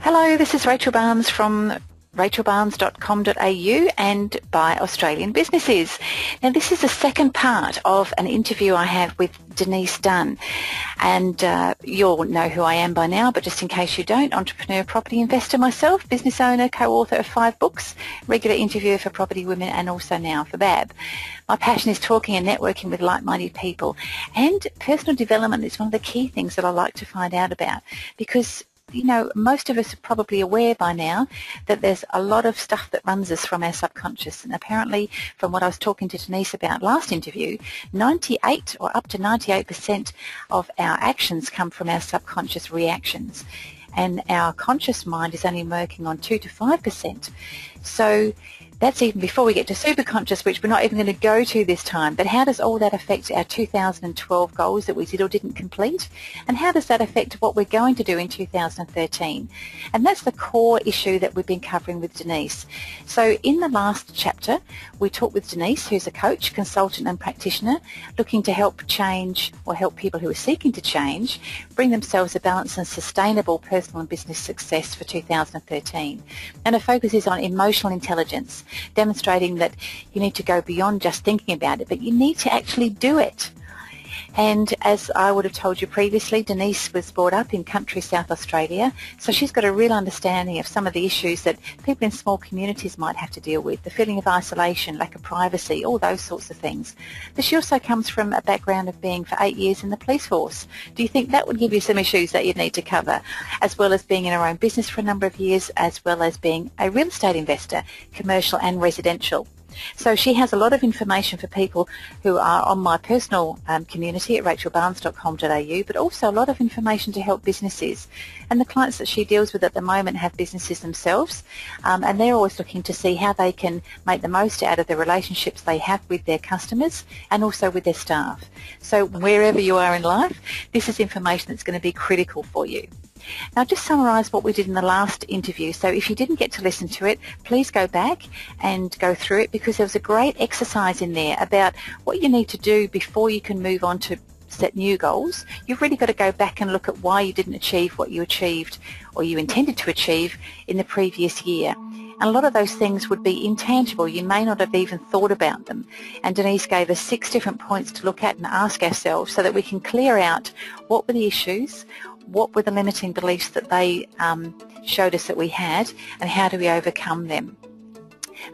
Hello, this is Rachel Barnes from rachelbarnes.com.au and by Australian Businesses. Now this is the second part of an interview I had with Denise Dunn, and you'll know who I am by now, but just in case you don't, entrepreneur, property investor myself, business owner, co-author of 5 books, regular interviewer for Property Women and also now for BAB. My passion is talking and networking with like-minded people, and personal development is one of the key things that I like to find out about, because you know, most of us are probably aware by now that there's a lot of stuff that runs us from our subconscious, and apparently from what I was talking to Denise about last interview, 98 or up to 98% of our actions come from our subconscious reactions, and our conscious mind is only working on 2 to 5%. So that's even before we get to superconscious, which we're not even going to go to this time. But how does all that affect our 2012 goals that we did or didn't complete? And how does that affect what we're going to do in 2013? And that's the core issue that we've been covering with Denise. So in the last chapter, we talked with Denise, who's a coach, consultant and practitioner, looking to help change, or help people who are seeking to change, bring themselves a balanced and sustainable personal and business success for 2013. And her focus is on emotional intelligence, demonstrating that you need to go beyond just thinking about it, but you need to actually do it. And as I would have told you previously, Denise was brought up in country South Australia, so she's got a real understanding of some of the issues that people in small communities might have to deal with, the feeling of isolation, lack of privacy, all those sorts of things. But she also comes from a background of being for 8 years in the police force. Do you think that would give you some issues that you need to cover, as well as being in her own business for a number of years, as well as being a real estate investor, commercial and residential? So she has a lot of information for people who are on my personal community at rachelbarnes.com.au, but also a lot of information to help businesses. And the clients that she deals with at the moment have businesses themselves, and they're always looking to see how they can make the most out of the relationships they have with their customers and also with their staff. So wherever you are in life, this is information that's going to be critical for you. Now, I'll just summarise what we did in the last interview. So if you didn't get to listen to it, please go back and go through it, because there was a great exercise in there about what you need to do before you can move on to set new goals. You've really got to go back and look at why you didn't achieve what you achieved or you intended to achieve in the previous year. And a lot of those things would be intangible. You may not have even thought about them. And Denise gave us 6 different points to look at and ask ourselves so that we can clear out what were the issues, what were the limiting beliefs that they showed us that we had, and how do we overcome them.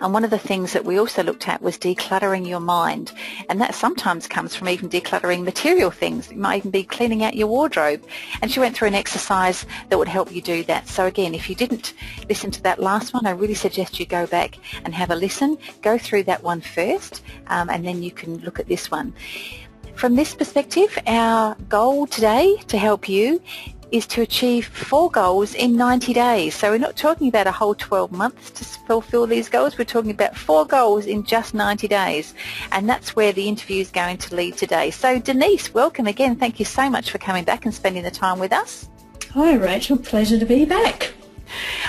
And one of the things that we also looked at was decluttering your mind, and that sometimes comes from even decluttering material things. It might even be cleaning out your wardrobe, and she went through an exercise that would help you do that. So again, if you didn't listen to that last one, I really suggest you go back and have a listen, go through that one first, and then you can look at this one. From this perspective, our goal today to help you is to achieve 4 goals in 90 days. So we're not talking about a whole 12 months to fulfill these goals. We're talking about 4 goals in just 90 days. And that's where the interview is going to lead today. So Denise, welcome again. Thank you so much for coming back and spending the time with us. Hi Rachel, pleasure to be back.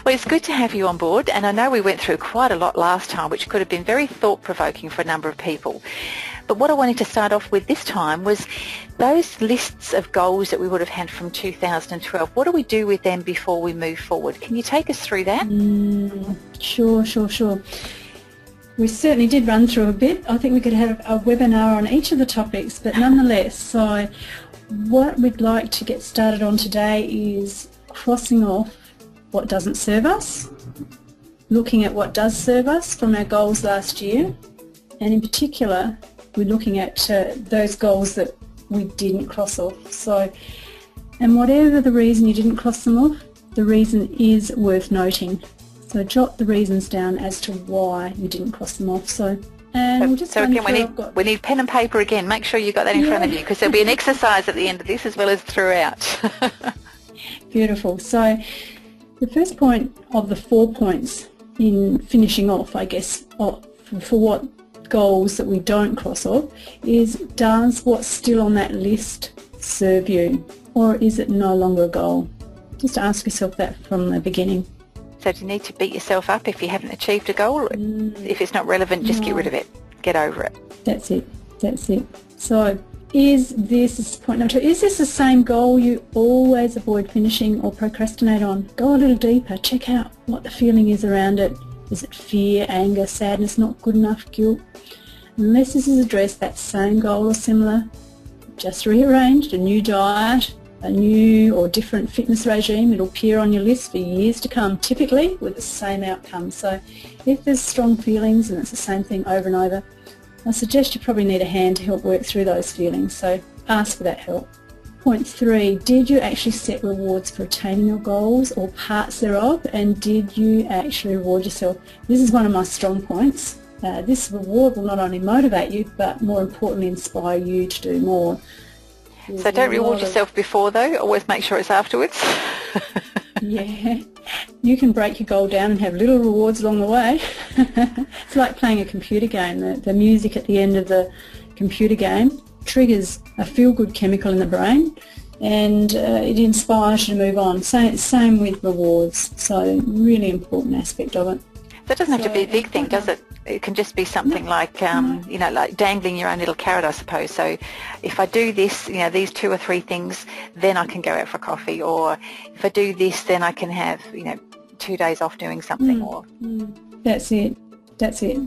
Well, it's good to have you on board, and I know we went through quite a lot last time, which could have been very thought-provoking for a number of people. But what I wanted to start off with this time was those lists of goals that we would have had from 2012. What do we do with them before we move forward? Can you take us through that? Sure. We certainly did run through a bit. I think we could have a webinar on each of the topics, but nonetheless, so what we'd like to get started on today is crossing off what doesn't serve us, looking at what does serve us from our goals last year, and in particular we're looking at those goals that we didn't cross off. So, and whatever the reason you didn't cross them off, the reason is worth noting. So jot the reasons down as to why you didn't cross them off. So, and we'll just again, we need pen and paper again. Make sure you've got that in front of you, because there'll be an exercise at the end of this as well as throughout. Beautiful. So the first point of the 4 points in finishing off, I guess, for what goals that we don't cross off is, does what's still on that list serve you, or is it no longer a goal? Just ask yourself that from the beginning. So do you need to beat yourself up if you haven't achieved a goal? If it's not relevant, just get rid of it. Get over it. That's it. So this is point number 2, is this the same goal you always avoid finishing or procrastinate on? Go a little deeper, check out what the feeling is around it. Is it fear, anger, sadness, not good enough, guilt? Unless this is addressed, that same goal or similar, just rearranged, a new diet, a new or different fitness regime, it'll appear on your list for years to come, typically with the same outcome. So if there's strong feelings and it's the same thing over and over, I suggest you probably need a hand to help work through those feelings, so ask for that help. Point 3, did you actually set rewards for attaining your goals or parts thereof, and did you actually reward yourself? This is one of my strong points. This reward will not only motivate you, but more importantly inspire you to do more. So don't reward yourself before though, always make sure it's afterwards. Yeah, you can break your goal down and have little rewards along the way. It's like playing a computer game. The music at the end of the computer game triggers a feel-good chemical in the brain, and it inspires you to move on. Same with rewards, so really important aspect of it. So it doesn't have to be a big thing, does it? It can just be something like, you know, like dangling your own little carrot, I suppose. So if I do this, you know, these 2 or 3 things, then I can go out for coffee. Or if I do this, then I can have, you know, 2 days off doing something. That's it. That's it.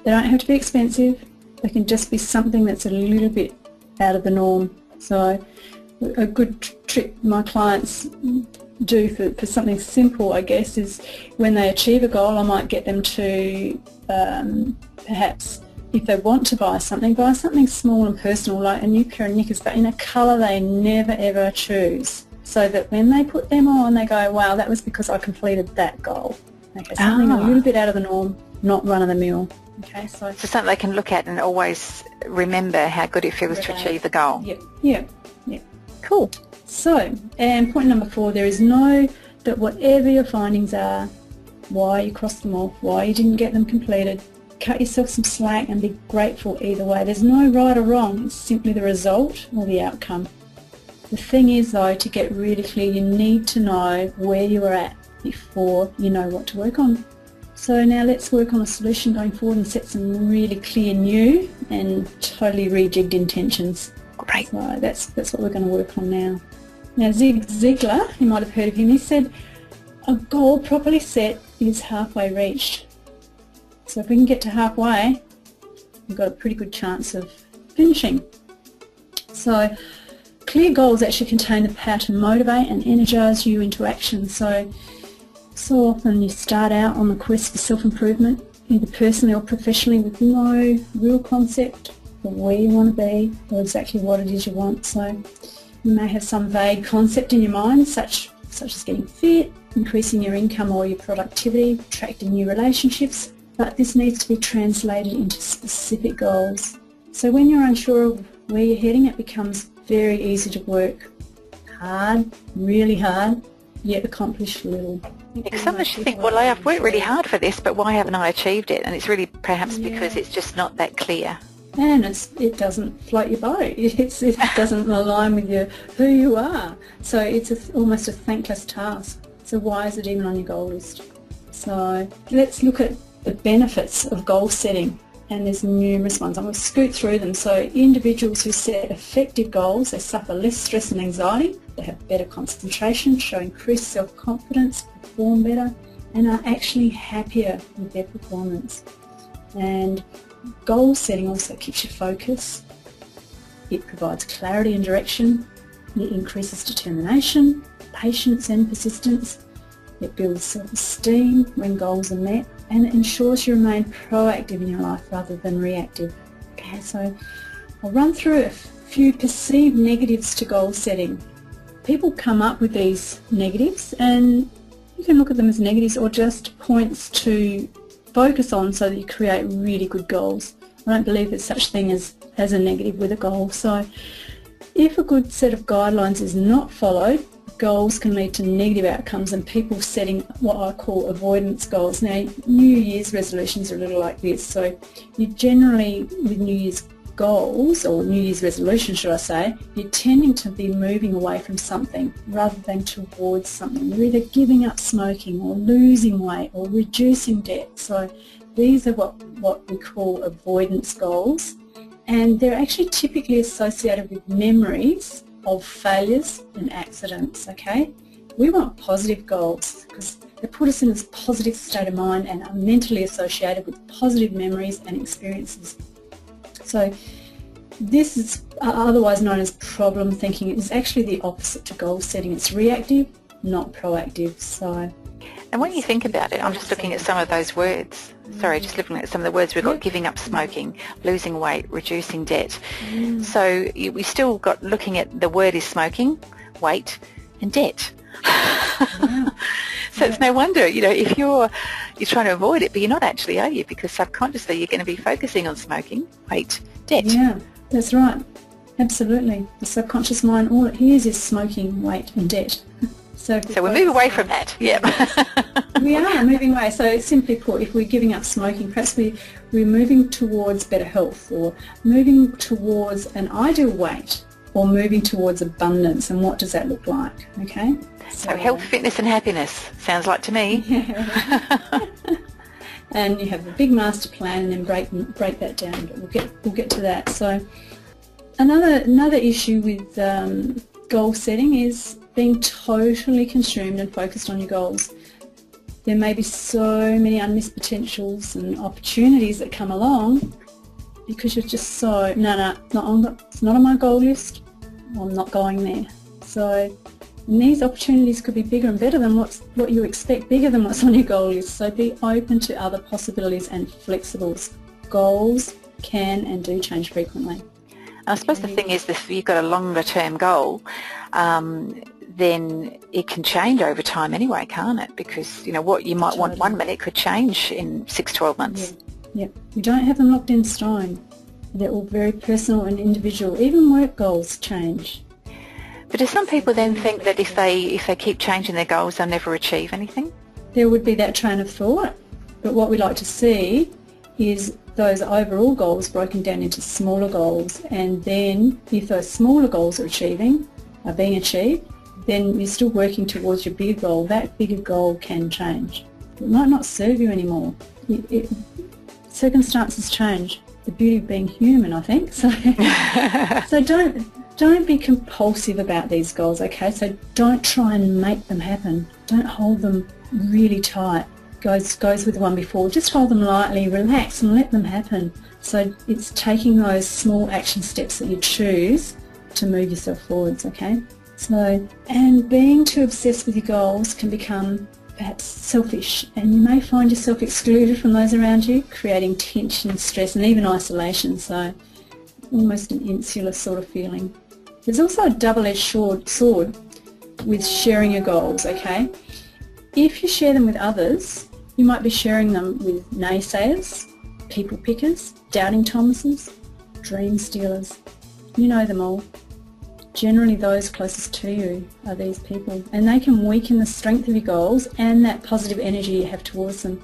They don't have to be expensive. They can just be something that's a little bit out of the norm. So a good trick my clients do for something simple, I guess, is when they achieve a goal, I might get them to perhaps, if they want to buy something small and personal, like a new pair of knickers, but in a colour they never ever choose, so that when they put them on they go, wow, that was because I completed that goal. Okay, something a little bit out of the norm, not run of the mill. Okay, so something they can look at and always remember how good it feels to achieve the goal. Yeah. Cool. So, and point number 4, there is no that whatever your findings are, why you crossed them off, why you didn't get them completed, cut yourself some slack and be grateful either way. There's no right or wrong, it's simply the result or the outcome. The thing is though, to get really clear, you need to know where you are at before you know what to work on. So now let's work on a solution going forward and set some really clear new and totally rejigged intentions. Great. So that's what we're going to work on now. Now Zig Ziglar, you might have heard of him, he said, a goal properly set is halfway reached. So if we can get to halfway, we've got a pretty good chance of finishing. So clear goals actually contain the power to motivate and energise you into action. So often you start out on the quest for self-improvement, either personally or professionally, with no real concept of where you want to be or exactly what it is you want. So you may have some vague concept in your mind, such as getting fit, increasing your income or your productivity, attracting new relationships, but this needs to be translated into specific goals. So when you're unsure of where you're heading, it becomes very easy to work hard, really hard, yet accomplish little. Sometimes you think, well, I've worked really hard for this, but why haven't I achieved it? And it's really perhaps because it's just not that clear. And it doesn't float your boat. It doesn't align with who you are. So it's almost a thankless task. So why is it even on your goal list? So let's look at the benefits of goal setting. And there's numerous ones. I'm going to scoot through them. So individuals who set effective goals, they suffer less stress and anxiety, they have better concentration, show increased self-confidence, perform better, and are actually happier with their performance. And goal setting also keeps you focused. It provides clarity and direction. It increases determination, patience and persistence. It builds self-esteem when goals are met, and it ensures you remain proactive in your life rather than reactive. Okay, so I'll run through a few perceived negatives to goal setting. People come up with these negatives, and you can look at them as negatives or just points to focus on so that you create really good goals. I don't believe there's such thing as a negative with a goal. So if a good set of guidelines is not followed, goals can lead to negative outcomes and people setting what I call avoidance goals. Now, New Year's resolutions are a little like this. So you generally, with New Year's goals, or New Year's resolutions should I say, you're tending to be moving away from something rather than towards something. You're either giving up smoking or losing weight or reducing debt. So these are what we call avoidance goals. and they're actually typically associated with memories of failures and accidents, okay? We want positive goals because they put us in this positive state of mind and are mentally associated with positive memories and experiences. So this is otherwise known as problem thinking. It is actually the opposite to goal setting. It's reactive, not proactive. So, and when you think about it, I'm just looking at some of those words. Sorry, just looking at some of the words we've got: giving up smoking, losing weight, reducing debt. So we still got looking at the word is smoking, weight, and debt. So it's no wonder, if you're trying to avoid it, but you're not actually, are you? Because subconsciously you're going to be focusing on smoking, weight, debt. Yeah, that's right. Absolutely. The subconscious mind, all it hears is smoking, weight, and debt. So we move away from that. Yeah. We are moving away. So simply put, if we're giving up smoking, perhaps we're moving towards better health, or moving towards an ideal weight, or moving towards abundance. And what does that look like? Okay. So health, fitness and happiness sounds like to me. Yeah. And you have a big master plan and then break that down, but we'll get to that. So another issue with goal setting is being totally consumed and focused on your goals. There may be so many unmissed potentials and opportunities that come along because you're just so, it's not on my goal list, I'm not going there. So these opportunities could be bigger and better than what you expect, bigger than what's on your goal list. So be open to other possibilities and flexibles. Goals can and do change frequently. I suppose the thing is that if you've got a longer term goal, then it can change over time anyway, can't it? Because, what you might want 1 minute could change in 6-12 months. Yeah. You don't have them locked in stone. They're all very personal and individual. Even work goals change. But do some people then think that if they keep changing their goals, they'll never achieve anything? There would be that train of thought. But what we like to see is those overall goals broken down into smaller goals, and then if those smaller goals are being achieved, then you're still working towards your bigger goal. That bigger goal can change. It might not serve you anymore. Circumstances change. The beauty of being human, I think. So don't be compulsive about these goals, okay? So don't try and make them happen. Don't hold them really tight. Goes with the one before. Just hold them lightly, relax and let them happen. So it's taking those small action steps that you choose to move yourself forwards, okay? So, and being too obsessed with your goals can become perhaps selfish, and you may find yourself excluded from those around you, creating tension, stress and even isolation. So almost an insular sort of feeling. There's also a double-edged sword with sharing your goals, okay? If you share them with others, you might be sharing them with naysayers, people pickers, doubting Thomases, dream stealers. You know them all. Generally those closest to you are these people, and they can weaken the strength of your goals and that positive energy you have towards them.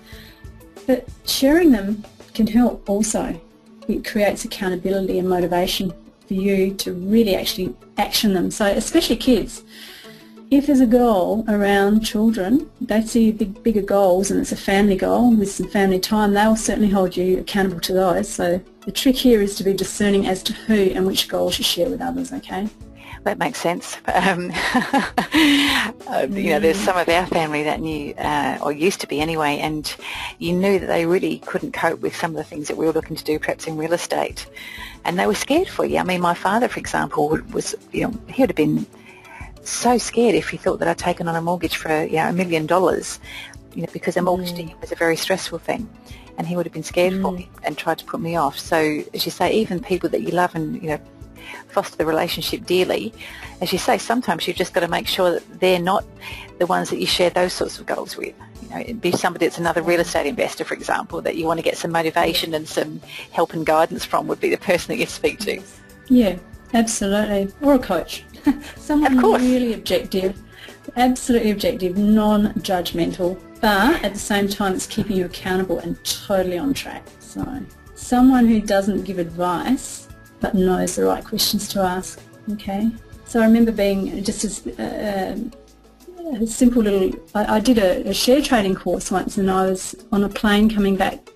But sharing them can help also. It creates accountability and motivation for you to really actually action them. So especially kids. If there's a goal around children, they see bigger goals and it's a family goal with some family time, they'll certainly hold you accountable to those. So the trick here is to be discerning as to who and which goals you share with others, okay? That makes sense. There's some of our family that knew, or used to be anyway, and you knew that they really couldn't cope with some of the things that we were looking to do, perhaps in real estate, and they were scared for you. I mean, my father, for example, was, he would have been so scared if he thought that I'd taken on a mortgage for $1 million, because a mortgage to him was a very stressful thing, and he would have been scared for me and tried to put me off. So, as you say, even people that you love and foster the relationship dearly, as you say, sometimes you've just got to make sure that they're not the ones that you share those sorts of goals with. It'd be somebody that's another real estate investor, for example, that you want to get some motivation and some help and guidance from, would be the person that you speak to. Yeah, absolutely. Or a coach. Someone really objective, absolutely objective, non-judgmental, but at the same time it's keeping you accountable and totally on track. So someone who doesn't give advice but knows the right questions to ask, okay? So I remember being just a simple little, I did a share trading course once, and I was on a plane coming back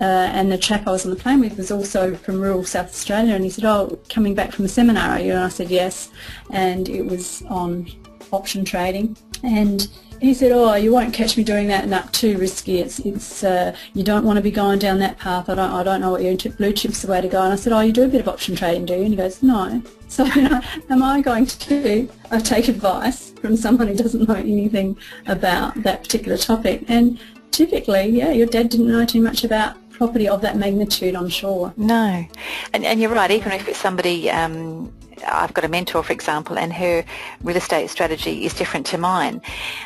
and the chap I was on the plane with was also from rural South Australia, and he said, "Oh, coming back from a seminar, are you?" And I said, "Yes," and it was on option trading. And he said, "Oh, you won't catch me doing that, and that's too risky. It's you don't want to be going down that path. I don't know what you're into. Blue chip's the way to go." And I said, "Oh, you do a bit of option trading, do you?" And he goes, "No." So, am I going to take advice from someone who doesn't know anything about that particular topic? And typically, yeah, your dad didn't know too much about property of that magnitude, I'm sure. No, and you're right. Even if it's somebody, I've got a mentor, for example, and her real estate strategy is different to mine,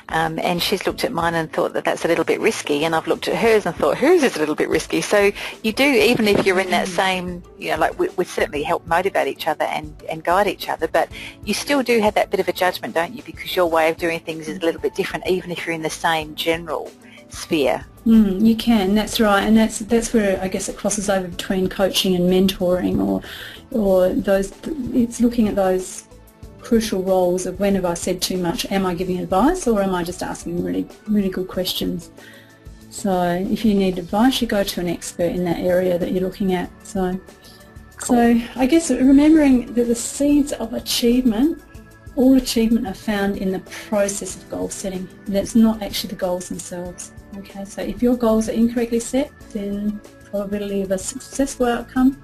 and she's looked at mine and thought that that's a little bit risky, and I've looked at hers and thought hers is a little bit risky. So you do, even if you're in that same, like we certainly help motivate each other and guide each other, but you still do have that bit of a judgment, don't you? Because your way of doing things is a little bit different, even if you're in the same general sphere. You can, that's right, and that's where I guess it crosses over between coaching and mentoring, or those. It's looking at those crucial roles of when have I said too much? Am I giving advice, or am I just asking really, really good questions? So if you need advice, you go to an expert in that area that you're looking at. So I guess remembering that the seeds of achievement, all achievement are found in the process of goal setting. That's not actually the goals themselves. Okay, so if your goals are incorrectly set, then probability of a successful outcome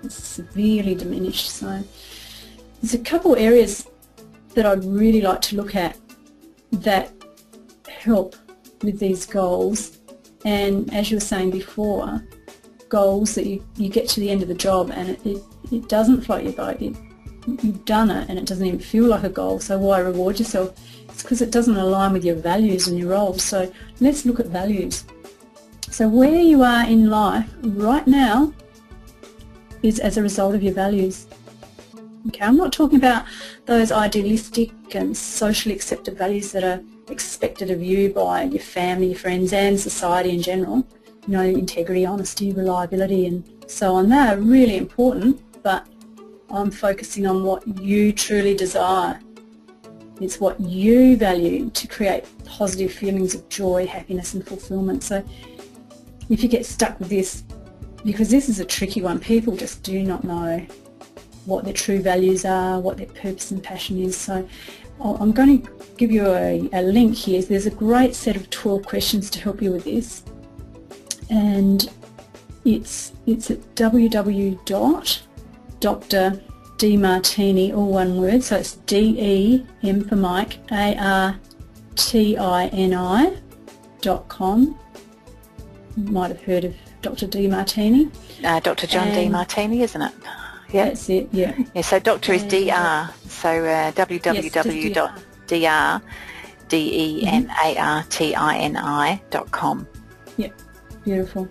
is severely diminished. So there's a couple areas that I'd really like to look at that help with these goals. And as you were saying before, goals that you get to the end of the job and it doesn't float your boat. You've done it and it doesn't even feel like a goal, so why reward yourself? It's because it doesn't align with your values and your roles. So let's look at values. So where you are in life right now is as a result of your values. Okay, I'm not talking about those idealistic and socially accepted values that are expected of you by your family, your friends and society in general. Integrity, honesty, reliability and so on. They are really important, but I'm focusing on what you truly desire. It's what you value to create positive feelings of joy, happiness and fulfillment. So if you get stuck with this, because this is a tricky one, people just do not know what their true values are, what their purpose and passion is. So I'm going to give you a link here. There's a great set of 12 questions to help you with this, and it's at www.drdemartini, all one word, so it's D-E-M for Mike, ARTINI.com. You might have heard of Dr. Demartini. Dr. John Demartini, isn't it? Yeah. That's it, yeah. Yeah, so doctor is DR, so www.drdemartini.com. Yeah, beautiful.